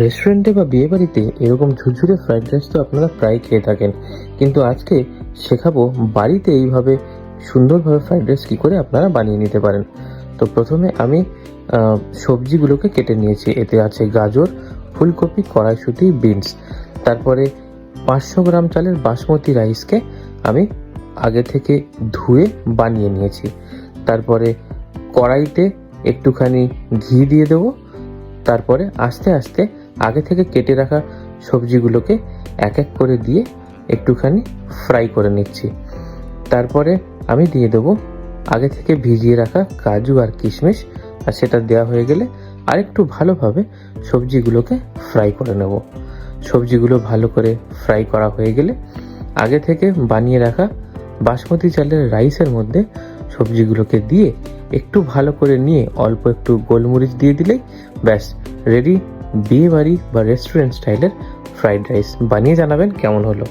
রেস্টুরেন্টে বা বিয়ে বাড়িতে এরকম ঝুরঝুরে ফ্রাইড রাইস তো আপনারা প্রায় খেয়ে থাকেন, কিন্তু আজকে শেখাবো বাড়িতে এইভাবে সুন্দরভাবে ফ্রাইড রাইস কী করে আপনারা বানিয়ে নিতে পারেন। তো প্রথমে আমি সবজিগুলোকে কেটে নিয়েছি। এতে আছে গাজর, ফুলকপি, কড়াইশুঁটি, বিনস। তারপরে 500 গ্রাম চালের বাসমতি রাইসকে আমি আগে থেকে ধুয়ে বানিয়ে নিয়েছি। তারপরে কড়াইতে একটুখানি ঘি দিয়ে দেবো। তারপরে আস্তে আস্তে আগে থেকে কেটে রাখা সবজিগুলোকে এক এক করে দিয়ে একটুখানি ফ্রাই করে নিচ্ছি। তারপরে আমি দিয়ে দেবো আগে থেকে ভিজিয়ে রাখা কাজু আর কিশমিশ, আর সেটা দেওয়া হয়ে গেলে আরেকটু ভালোভাবে সবজিগুলোকে ফ্রাই করে নেব। সবজিগুলো ভালো করে ফ্রাই করা হয়ে গেলে আগে থেকে বানিয়ে রাখা বাসমতি চালের রাইসের মধ্যে সবজিগুলোকে দিয়ে একটু ভালো করে নিয়ে অল্প একটু গোলমরিচ দিয়ে দিলেই ব্যাস রেডি বিয়ে বাড়ি বা রেস্টুরেন্ট স্টাইলের ফ্রাইড রাইস। বানিয়ে জানাবেন কেমন হলো।